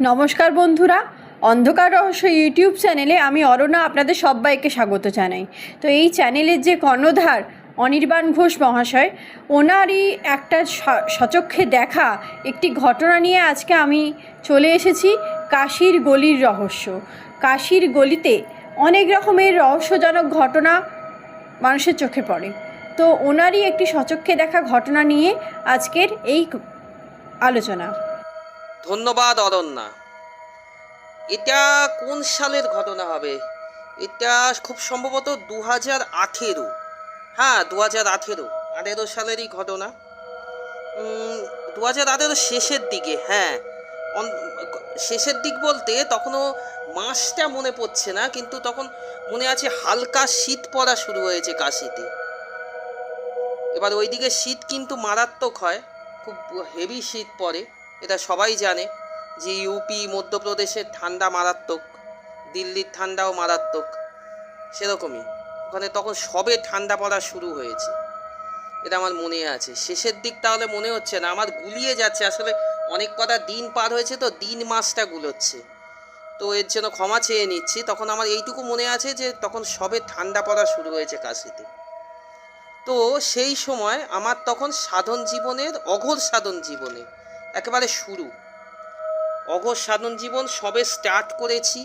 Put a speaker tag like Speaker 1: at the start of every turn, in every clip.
Speaker 1: নমস্কার বন্ধুরা, অন্ধকার রহস্য ইউটিউব চ্যানেলে আমি অরুণা আপনাদের সবাইকে স্বাগত জানাই। তো এই চ্যানেলের যে কর্ণধার অনির্বাণ ঘোষ মহাশয়, ওনারই একটা সচক্ষে দেখা একটি ঘটনা নিয়ে আজকে আমি চলে এসেছি। কাশীর গলির রহস্য। কাশীর গলিতে অনেক রকমের রহস্যজনক ঘটনা মানুষের চোখে পড়ে। তো ওনারই একটি সচক্ষে দেখা ঘটনা নিয়ে আজকের এই আলোচনা।
Speaker 2: ধন্যবাদ অরণ্যা। এটা কোন সালের ঘটনা হবে? এটা খুব সম্ভবত 2018। হ্যাঁ, 2018 সালেরই ঘটনা। 2018 শেষের দিকে। হ্যাঁ, শেষের দিক বলতে তখনও মাসটা মনে পড়ছে না, কিন্তু তখন মনে আছে হালকা শীত পড়া শুরু হয়েছে কাশিতে। এবার ওইদিকে শীত কিন্তু মারাত্মক হয়, খুব হেভি শীত পড়ে, এটা সবাই জানে যে ইউপি মধ্যপ্রদেশের ঠান্ডা মারাত্মক, দিল্লির ঠান্ডাও মারাত্মক, সেরকমই ওখানে তখন সবে ঠান্ডা পড়া শুরু হয়েছে। এটা আমার মনে আছে। শেষের দিক তাহলে মনে হচ্ছে না, আমার গুলিয়ে যাচ্ছে আসলে, অনেক কটা দিন পার হয়েছে তো দিন মাসটা গুলোচ্ছে, তো এর জন্য ক্ষমা চেয়ে নিচ্ছি। তখন আমার এইটুকু মনে আছে যে তখন সবে ঠান্ডা পড়া শুরু হয়েছে কাশিতে। তো সেই সময় আমার তখন সাধন জীবনের, অঘোর সাধন জীবনে একেবারে শুরু। অঘোর সাধন জীবন সবে স্টার্ট করেছি,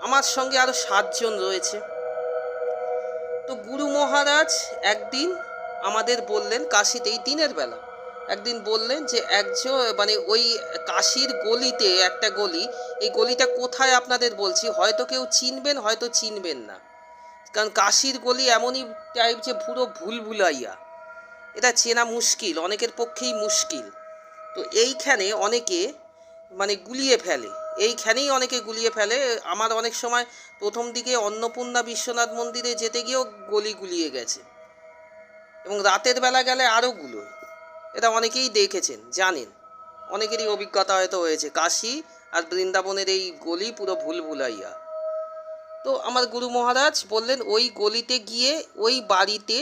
Speaker 2: আমার সঙ্গে আরও 7 জন রয়েছে। তো গুরু মহারাজ একদিন আমাদের বললেন, কাশিতেই দিনের বেলা একদিন বললেন যে একজন ওই কাশীর গলিতে একটা গলি, এই গলিটা কোথায় আপনাদের বলছি, হয়তো কেউ চিনবেন হয়তো চিনবেন না, কারণ কাশীর গলি এমনই টাইপ যে পুরো ভুলভুলাইয়া, এটা চেনা মুশকিল, অনেকের পক্ষেই মুশকিল। তো এইখানে অনেকে গুলিয়ে ফেলে, এইখানেই অনেকে গুলিয়ে ফেলে। আমার অনেক সময় প্রথম দিকে অন্নপূর্ণা বিশ্বনাথ মন্দিরে যেতে গিয়েও গলি গুলিয়ে গেছে, এবং রাতের বেলা গেলে আরও গুলো। এটা অনেকেই দেখেছেন, জানেন, অনেকেরই অভিজ্ঞতা হয়তো হয়েছে। কাশী আর বৃন্দাবনের এই গলি পুরো ভুলভুলাইয়া। তো আমার গুরু মহারাজ বললেন ওই গলিতে গিয়ে ওই বাড়িতে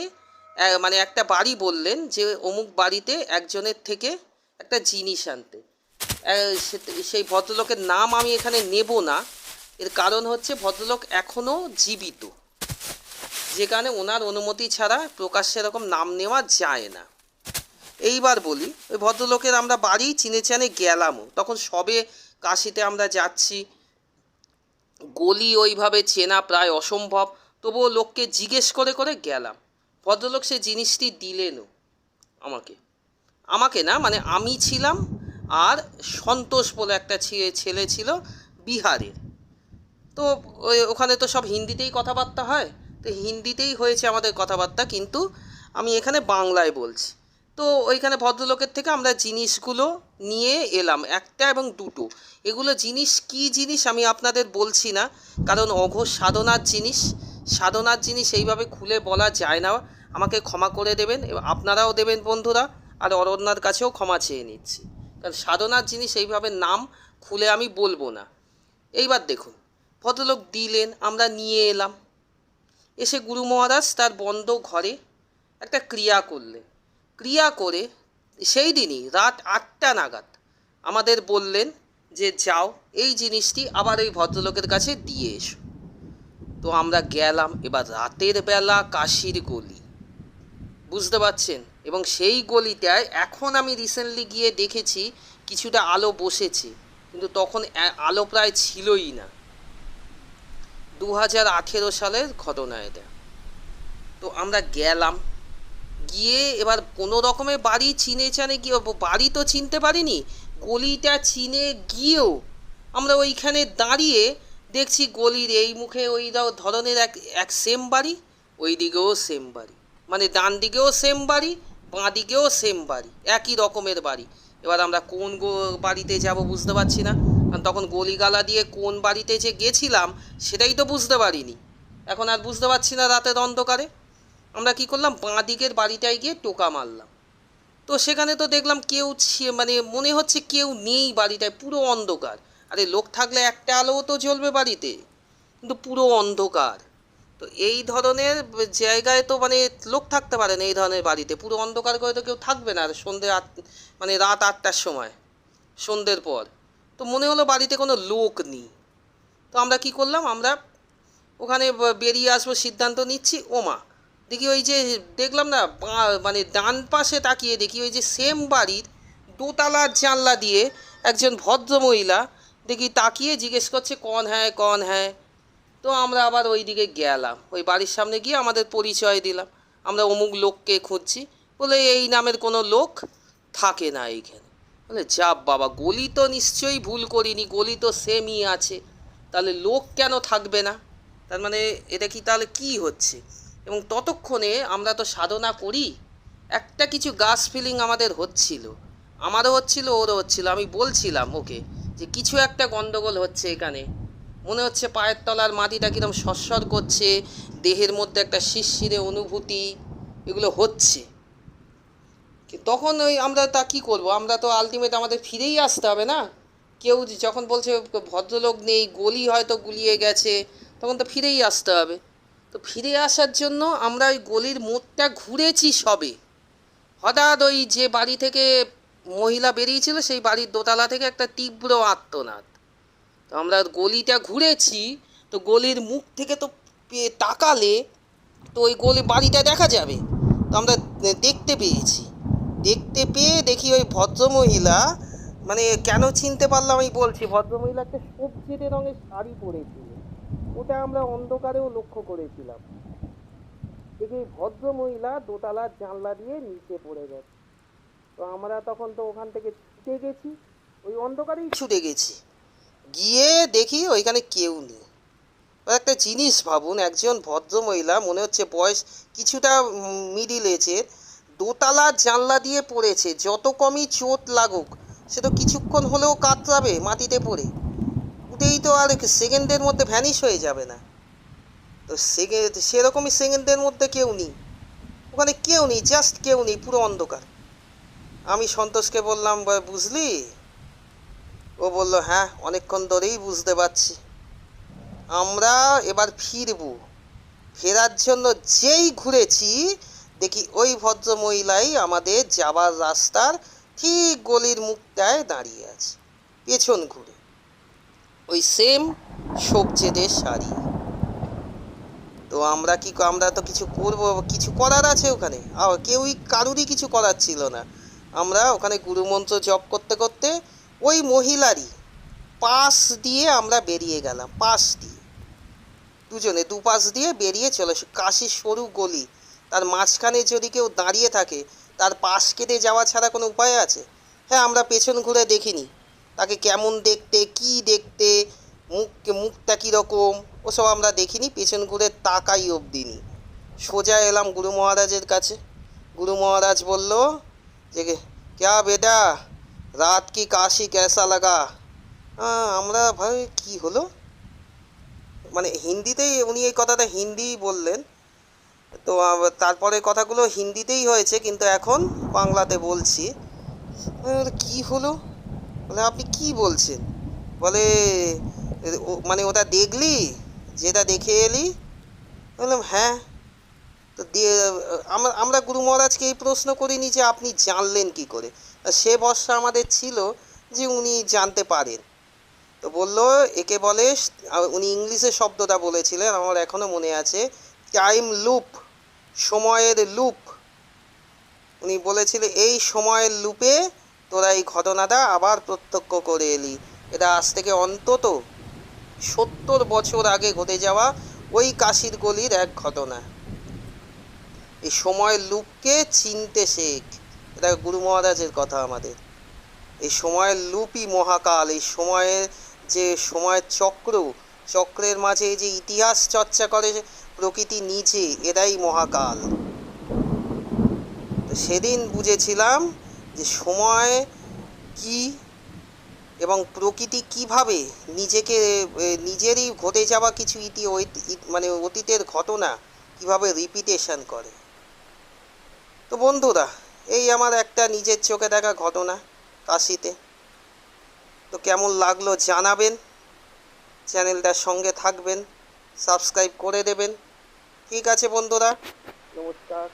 Speaker 2: একটা বাড়ি বললেন যে অমুক বাড়িতে একজনের থেকে একটা জিনিস আনতে। সেই ভদ্রলোকের নাম আমি এখানে নেব না, এর কারণ হচ্ছে ভদ্রলোক এখনও জীবিত, যে কারণে ওনার অনুমতি ছাড়া প্রকাশ্যে এরকম নাম নেওয়া যায় না। এইবার বলি, ওই ভদ্রলোকের আমরা বাড়ি চিনে চানে গেলামও, তখন সবে কাশিতে আমরা যাচ্ছি, গলি ওইভাবে চেনা প্রায় অসম্ভব, তবুও লোককে জিজ্ঞেস করে করে গেলাম। ভদ্রলোক সে জিনিসটি দিলেনও আমাকে, আমাকে না আমি ছিলাম আর সন্তোষ বলে একটা ছেলে ছিল বিহারের। তো ওখানে তো সব হিন্দিতেই কথাবার্তা হয়, তো হিন্দিতেই হয়েছে আমাদের কথাবার্তা, কিন্তু আমি এখানে বাংলায় বলছি। তো ওইখানে ভদ্রলোকের থেকে আমরা জিনিসগুলো নিয়ে এলাম, একটা এবং দুটো। এগুলো জিনিস কি জিনিস আমি আপনাদের বলছি না, কারণ অঘোষ সাধনার জিনিস, সাধনার জিনিস এইভাবে খুলে বলা যায় না। আমাকে ক্ষমা করে দেবেন, আপনারাও দেবেন বন্ধুরা, আর অরণ্যার কাছেও ক্ষমা চেয়ে নিচ্ছি, কারণ সাধনার জিনিস এইভাবে নাম খুলে আমি বলবো না। এইবার দেখুন, ভদ্রলোক দিলেন, আমরা নিয়ে এলাম। এসে গুরু মহারাজ তার বন্ধ ঘরে একটা ক্রিয়া করলেন। ক্রিয়া করে সেই দিনই রাত 8টা নাগাদ আমাদের বললেন যে যাও এই জিনিসটি আবার ওই ভদ্রলোকের কাছে দিয়ে এসো। তো আমরা গেলাম। এবার রাতের বেলা কাশীর গলি, বুঝতে পারছেন, এবং সেই গলিটায় এখন আমি রিসেন্টলি গিয়ে দেখেছি কিছুটা আলো বসেছে, কিন্তু তখন আলো প্রায় ছিলই না। 2018 সালের ঘটনা এটা। তো আমরা গেলাম, গিয়ে এবার কোনো রকমে বাড়ি চিনে চানে গিয়ে, বাড়ি তো চিনতে পারিনি, গলিটা চিনে গিয়েও আমরা ওইখানে দাঁড়িয়ে দেখছি গলির এই মুখে ওই ধরনের এক সেম বাড়ি, ওই দিকেও সেম বাড়ি, ডান দিকেও সেম বাড়ি, বাঁ দিকেও সেম বাড়ি, একই রকমের বাড়ি। এবার আমরা কোন বাড়িতে যাব বুঝতে পারছি না, কারণ তখন গলিগালা দিয়ে কোন বাড়িতে যে গেছিলাম সেটাই তো বুঝতে পারিনি। এখন আর বুঝতে পারছি না রাতের অন্ধকারে। আমরা কি করলাম, বাঁ দিকের বাড়িটায় গিয়ে টোকা মারলাম। তো সেখানে তো দেখলাম কেউ মনে হচ্ছে কেউ নেই বাড়িটায়, পুরো অন্ধকার। আরে লোক থাকলে একটা আলোও তো জ্বলবে বাড়িতে, কিন্তু পুরো অন্ধকার। তো এই ধরনের জায়গায় তো লোক থাকতে পারে না, এই ধরনের বাড়িতে পুরো অন্ধকার করে তো কেউ থাকবে না। আর রাত 8টার সময়, সন্ধ্যের পর। তো মনে হলো বাড়িতে কোনো লোক নেই। তো আমরা কি করলাম, আমরা ওখানে বেরিয়ে আসবো সিদ্ধান্ত নিচ্ছি। ওমা, দেখি ওই যে দেখলাম না, মানে ডান পাশে তাকিয়ে দেখি ওই যে সেম বাড়ির দোতলার জানলা দিয়ে একজন ভদ্রমহিলা দেখি তাকিয়ে জিজ্ঞেস করছে কন হ্যায় কন হ্যায়। তো আমরা আবার ওই দিকে গেলাম, ওই বাড়ির সামনে গিয়ে আমাদের পরিচয় দিলাম, আমরা অমুক লোককে খুঁজছি। বলে এই নামের কোনো লোক থাকে না এইখানে। বলে যা বাবা, গলি তো নিশ্চয়ই ভুল করিনি, গলি তো সেমই আছে, তাহলে লোক কেন থাকবে না? তার মানে এটা কি তাহলে কি হচ্ছে? এবং ততক্ষণে আমরা তো সাধনা করি, একটা কিছু গাছ ফিলিং আমাদের হচ্ছিল, আমারও হচ্ছিল ওরও হচ্ছিল। আমি বলছিলাম ওকে যে কিছু একটা গন্ডগোল হচ্ছে এখানে, মনে হচ্ছে পায়ের তলার মাটিটা কীরকম সরসর করছে, দেহের মধ্যে একটা শিরশিরে অনুভূতি, এগুলো হচ্ছে। তখন ওই আমরা তা কী করবো, আমরা তো আলটিমেট আমাদের ফিরেই আসতে হবে না। কেউ যখন বলছে ভদ্রলোক নেই, গলি হয়তো গুলিয়ে গেছে, তখন তো ফিরেই আসতে হবে। তো ফিরে আসার জন্য আমরা ওই গলির মোড়টা ঘুরেছি সবে, হঠাৎ ওই যে বাড়ি থেকে মহিলা বেরিয়েছিল সেই বাড়ির দোতলা থেকে একটা তীব্র আর্তনাদ। তো আমরা গলিটা ঘুরেছি, তো গলির মুখ থেকে তো তাকালে তো ওই গলি বাড়িটা দেখা যাবে। তো আমরা দেখতে পেয়েছি, দেখতে পেয়ে দেখি ওই ভদ্রমহিলা, মানে কেন চিনতে পারলাম আমি বলছি, ভদ্রমহিলা একটা সবজিতে রঙের শাড়ি পরেছিল, ওটা আমরা অন্ধকারেও লক্ষ্য করেছিলাম। দেখি ভদ্রমহিলা দোতলার জানলা দিয়ে নিচে পড়ে গেছে। তো আমরা তখন তো ওখান থেকে ছুটে গেছি, ওই অন্ধকারেই ছুটে গেছি, গিয়ে দেখি ওইখানে কেউ নেই। একটা জিনিস ভাবুন, একজন ভদ্রমহিলা, মনে হচ্ছে বয়স কিছুটা মিডিল এজের, দোতলার জানলা দিয়ে পড়েছে, যত কমই চোট লাগুক সে তো কিছুক্ষণ হলেও কাতরাবে মাটিতে পড়ে, উঠেই তো আর সেকেন্ডের মধ্যে ভ্যানিশ হয়ে যাবে না। তো সেরকমই সেকেন্ডের মধ্যে কেউ নেই, ওখানে কেউ নেই, জাস্ট কেউ নেই, পুরো অন্ধকার। আমি সন্তোষকে বললাম বুঝলি? ও বলল হ্যাঁ, অনেকক্ষণ ধরেই বুঝতে পারছি। আমরা এবার ফিরবো, ফেরার জন্য যেই ঘুরেছি দেখি ওই ভদ্রমহিলাই আমাদের যাবার রাস্তার ঠিক গলির মুখটায় দাঁড়িয়ে আছে, পেছন ঘুরে, ওই সেম সবজেদের শাড়ি। তো আমরা তো কিছু করবো, কিছু করার আছে ওখানে? কেউই কারুরই কিছু করার ছিল না। আমরা ওখানে গুরুমন্ত্র জপ করতে করতে ওই মহিলারই পাশ দিয়ে আমরা বেরিয়ে গেলাম, পাশ দিয়ে দুজনে দুপাশ দিয়ে বেরিয়ে চলে। কাশির সরু গলি, তার মাঝখানে যদি কেউ দাঁড়িয়ে থাকে তার পাশ কেটে যাওয়া ছাড়া কোনো উপায় আছে? হ্যাঁ, আমরা পেছন ঘুরে দেখিনি তাকে কেমন দেখতে, কি দেখতে, মুখটা কীরকম, ওসব আমরা দেখিনি, পেছন ঘুরে তাকাই অবধি নি। সোজা এলাম গুরু মহারাজের কাছে। গুরু মহারাজ বলল যে ক্যা বেটা, রাত কি কাশি কেসা লাগা? আমরা ভাই কি হলো, মানে হিন্দিতেই উনি এই কথাটা হিন্দি বললেন। তো তারপরে কথাগুলো হিন্দিতেই হয়েছে, কিন্তু এখন বাংলাতে বলছি। কি হলো? বলে আপনি কি বলছেন? বলে মানে ওটা দেখলি, যেটা দেখে এলি? বললাম হ্যাঁ। তো দিয়ে আমরা গুরু মহারাজকে এই প্রশ্ন করিনি যে আপনি জানলেন কি করে। সে ভরসা আমাদের ছিল যে উনি জানতে পারেন। তো বললো একে বলে, উনি ইংলিশে শব্দটা বলেছিলেন, আমার এখনও মনে আছে, টাইম লুপ, সময়ের লুপ। উনি বলেছিলেন এই সময়ের লুপে তোরা এই ঘটনাটা আবার প্রত্যক্ষ করে এলি। এটা আজ থেকে অন্তত 70 বছর আগে ঘটে যাওয়া ওই কাশির গলির এক ঘটনা। এই সময়ের লুপকে চিনতে শেখ, এটা গুরু মহারাজের কথা আমাদের। এই সময়ের লুপই মহাকাল, এই সময়ের যে সময়ের চক্রের মাঝে এই যে ইতিহাস চর্চা করে প্রকৃতি নিজে, এটাই মহাকাল। তো সেদিন বুঝেছিলাম যে সময় কি এবং প্রকৃতি কিভাবে নিজেরই ঘটে যাওয়া কিছু মানে অতীতের ঘটনা কিভাবে রিপিটেশন করে। তো বন্ধুরা, এই আমার একটা নিজের চোখে দেখা ঘটনা কাশিতে। তো কেমন লাগলো জানাবেন, চ্যানেলটার সঙ্গে থাকবেন, সাবস্ক্রাইব করে দেবেন। ঠিক আছে বন্ধুরা, নমস্কার।